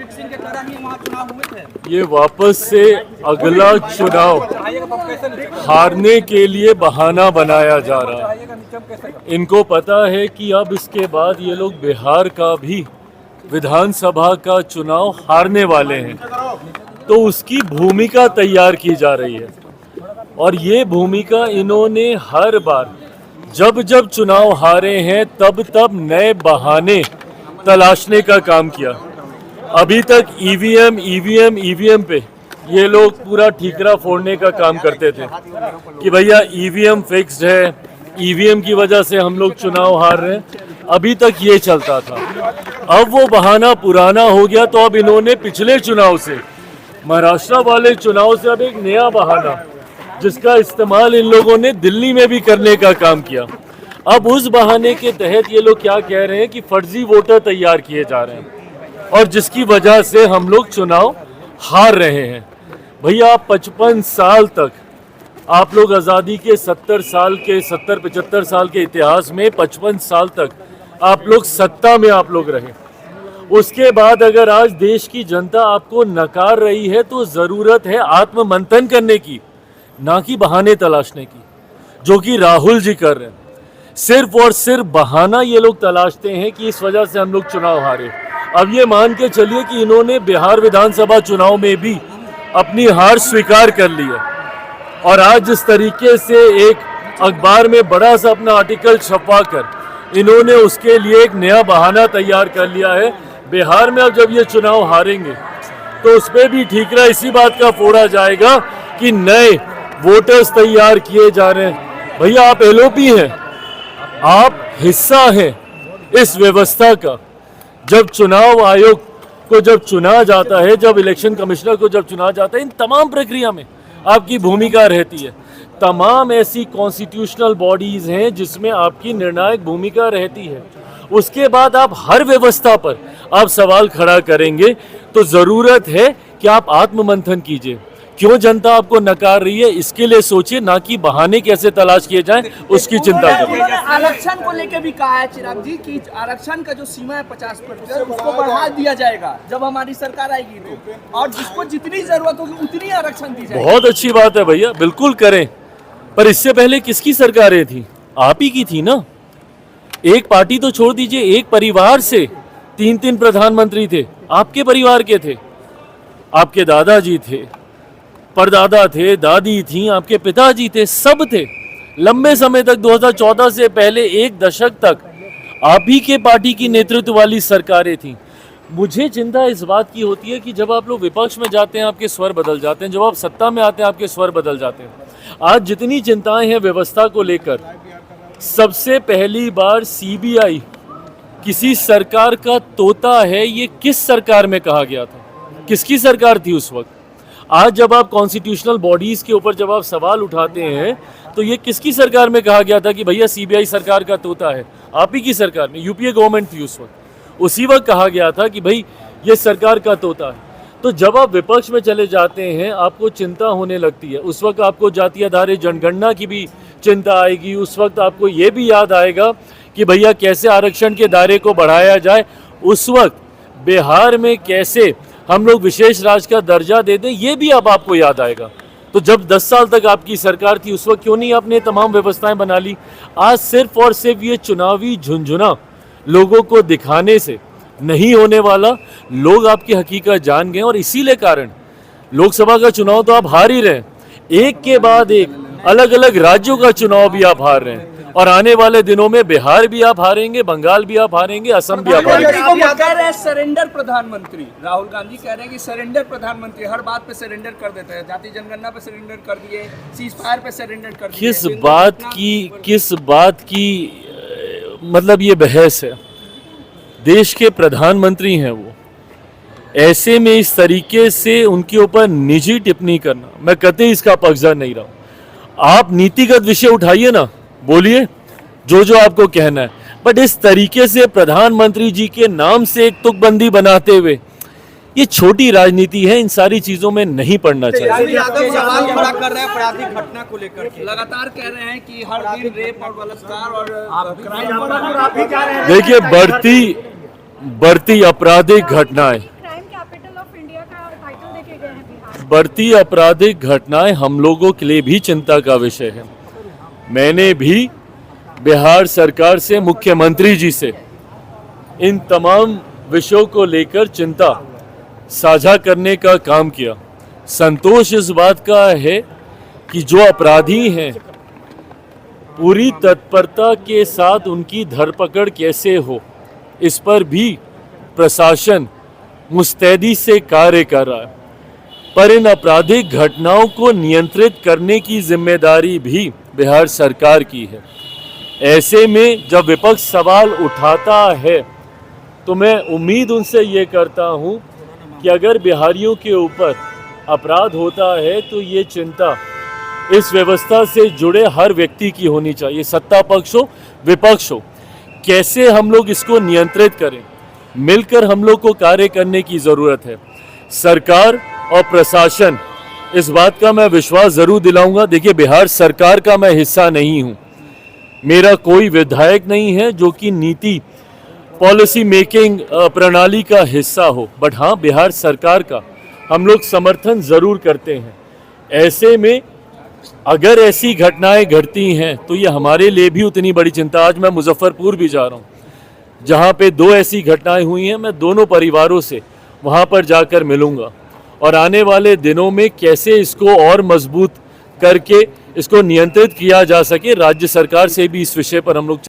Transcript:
Fixing के कारण ही वहाँ चुनाव हुए थे। ये वापस से अगला चुनाव हारने के लिए बहाना बनाया जा रहा है। इनको पता है कि अब इसके बाद ये लोग बिहार का भी विधानसभा का चुनाव हारने वाले हैं, तो उसकी भूमिका तैयार की जा रही है। और ये भूमिका इन्होंने हर बार जब जब चुनाव हारे हैं तब तब नए बहाने तलाशने का काम किया। अभी तक ईवीएम पे ये लोग पूरा ठीकरा फोड़ने का काम करते थे कि भैया ईवीएम फिक्स्ड है, ईवीएम की वजह से हम लोग चुनाव हार रहे हैं। अभी तक ये चलता था। अब वो बहाना पुराना हो गया, तो अब इन्होंने पिछले चुनाव से, महाराष्ट्र वाले चुनाव से अब एक नया बहाना, जिसका इस्तेमाल इन लोगों ने दिल्ली में भी करने का काम किया। अब उस बहाने के तहत ये लोग क्या कह रहे हैं कि फर्जी वोटर तैयार किए जा रहे हैं और जिसकी वजह से हम लोग चुनाव हार रहे हैं। भैया 55 साल तक आप लोग आज़ादी के 70-75 साल के इतिहास में 55 साल तक आप लोग सत्ता में आप लोग रहे। उसके बाद अगर आज देश की जनता आपको नकार रही है तो ज़रूरत है आत्ममंथन करने की, ना कि बहाने तलाशने की, जो कि राहुल जी कर रहे हैं। सिर्फ और सिर्फ बहाना ये लोग तलाशते हैं कि इस वजह से हम लोग चुनाव हारे। अब ये मान के चलिए कि इन्होंने बिहार विधानसभा चुनाव में भी अपनी हार स्वीकार कर ली है, और आज जिस तरीके से एक अखबार में बड़ा सा अपना आर्टिकल छपवा कर इन्होंने उसके लिए एक नया बहाना तैयार कर लिया है। बिहार में अब जब ये चुनाव हारेंगे तो उस पर भी ठीकरा इसी बात का फोड़ा जाएगा कि नए वोटर्स तैयार किए जा रहे हैं। भैया आप एलओपी हैं, आप हिस्सा हैं इस व्यवस्था का। जब चुनाव आयोग को जब चुना जाता है, जब इलेक्शन कमिश्नर को जब चुना जाता है, इन तमाम प्रक्रिया में आपकी भूमिका रहती है। तमाम ऐसी कॉन्स्टिट्यूशनल बॉडीज हैं जिसमें आपकी निर्णायक भूमिका रहती है। उसके बाद आप हर व्यवस्था पर आप सवाल खड़ा करेंगे, तो ज़रूरत है कि आप आत्ममंथन कीजिए। क्यों जनता आपको नकार रही है, इसके लिए सोचिए, ना कि बहाने कैसे तलाश किए जाएं उसकी चिंता करें। आरक्षण को लेकर भी कहा है चिराग जी कि आरक्षण का जो सीमा है 50% उसको बढ़ा दिया जाएगा जब हमारी सरकार आएगी तो, और जिसको जितनी जरूरत होगी उतनी आरक्षण दी जाएगी। बहुत अच्छी बात है भैया, बिल्कुल करें। पर इससे पहले किसकी सरकारें थी? आप ही की थी ना। एक पार्टी तो छोड़ दीजिए, एक परिवार से 3 प्रधानमंत्री थे, आपके परिवार के थे। आपके दादाजी थे, परदादा थे, दादी थी, आपके पिताजी थे, सब थे। लंबे समय तक 2014 से पहले 1 दशक तक आप ही के पार्टी की नेतृत्व वाली सरकारें थी। मुझे चिंता इस बात की होती है कि जब आप लोग विपक्ष में जाते हैं आपके स्वर बदल जाते हैं, जब आप सत्ता में आते हैं आपके स्वर बदल जाते हैं। आज जितनी चिंताएं हैं व्यवस्था को लेकर, सबसे पहली बार सीबीआई किसी सरकार का तोता है, ये किस सरकार में कहा गया था? किसकी सरकार थी उस वक्त? आज जब आप कॉन्स्टिट्यूशनल बॉडीज़ के ऊपर जब आप सवाल उठाते हैं तो ये किसकी सरकार में कहा गया था कि भैया सीबीआई सरकार का तोता है? आप ही की सरकार में, यूपीए गवर्नमेंट थी उस वक्त, उसी वक्त कहा गया था कि भाई ये सरकार का तोता है। तो जब आप विपक्ष में चले जाते हैं आपको चिंता होने लगती है। उस वक्त आपको जातीय आधारित जनगणना की भी चिंता आएगी, उस वक्त आपको ये भी याद आएगा कि भैया कैसे आरक्षण के दायरे को बढ़ाया जाए, उस वक्त बिहार में कैसे हम लोग विशेष राज्य का दर्जा दे दें, ये भी अब आपको याद आएगा। तो जब 10 साल तक आपकी सरकार थी उस वक्त क्यों नहीं आपने तमाम व्यवस्थाएं बना ली? आज सिर्फ और सिर्फ ये चुनावी झुंझुना लोगों को दिखाने से नहीं होने वाला। लोग आपकी हकीकत जान गए और इसीलिए कारण लोकसभा का चुनाव तो आप हार ही रहे हैं, एक के बाद एक अलग अलग राज्यों का चुनाव भी आप हार रहे हैं, और आने वाले दिनों में बिहार भी आप हारेंगे, बंगाल भी आप हारेंगे, असम भी आप हारेंगे। कह रहे हैं सरेंडर प्रधानमंत्री, राहुल गांधी कह रहे हैं कि सरेंडर प्रधानमंत्री, हर बात पे सरेंडर कर देते हैं। जातीय जनगणना पे सरेंडर कर दिए, सीज फायर पे सरेंडर कर दिए। किस बात की मतलब ये बहस है? देश के प्रधानमंत्री हैं वो, ऐसे में इस तरीके से उनके ऊपर निजी टिप्पणी करना, मैं कतई इसका पक्षधर नहीं रहा हूं। आप नीतिगत विषय उठाइए ना, बोलिए जो आपको कहना है, बट इस तरीके से प्रधानमंत्री जी के नाम से एक तुकबंदी बनाते हुए, ये छोटी राजनीति है, इन सारी चीजों में नहीं पड़ना चाहिए। सवाल खड़ा कर रहे हैं आपराधिक घटना को लेकर के, लगातार कह रहे हैं कि हर दिन रेप और बलात्कार और क्राइम। देखिए बढ़ती आपराधिक घटनाएं बढ़ती आपराधिक घटनाएं हम लोगों के लिए भी चिंता का विषय है। मैंने भी बिहार सरकार से, मुख्यमंत्री जी से इन तमाम विषयों को लेकर चिंता साझा करने का काम किया। संतोष इस बात का है कि जो अपराधी हैं पूरी तत्परता के साथ उनकी धरपकड़ कैसे हो, इस पर भी प्रशासन मुस्तैदी से कार्य कर रहा है। पर इन आपराधिक घटनाओं को नियंत्रित करने की जिम्मेदारी भी बिहार सरकार की है। ऐसे में जब विपक्ष सवाल उठाता है तो मैं उम्मीद उनसे ये करता हूँ कि अगर बिहारियों के ऊपर अपराध होता है तो ये चिंता इस व्यवस्था से जुड़े हर व्यक्ति की होनी चाहिए, सत्ता पक्ष हो विपक्ष हो। कैसे हम लोग इसको नियंत्रित करें, मिलकर हम लोग को कार्य करने की ज़रूरत है। सरकार और प्रशासन, इस बात का मैं विश्वास ज़रूर दिलाऊंगा। देखिए, बिहार सरकार का मैं हिस्सा नहीं हूँ, मेरा कोई विधायक नहीं है जो कि नीति पॉलिसी मेकिंग प्रणाली का हिस्सा हो, बट हाँ, बिहार सरकार का हम लोग समर्थन ज़रूर करते हैं। ऐसे में अगर ऐसी घटनाएं घटती हैं तो ये हमारे लिए भी उतनी बड़ी चिंता। आज मैं मुजफ्फरपुर भी जा रहा हूँ, जहाँ पे 2 ऐसी घटनाएं हुई हैं। मैं दोनों परिवारों से वहाँ पर जाकर मिलूँगा और आने वाले दिनों में कैसे इसको और मजबूत करके इसको नियंत्रित किया जा सके, राज्य सरकार से भी इस विषय पर हम लोग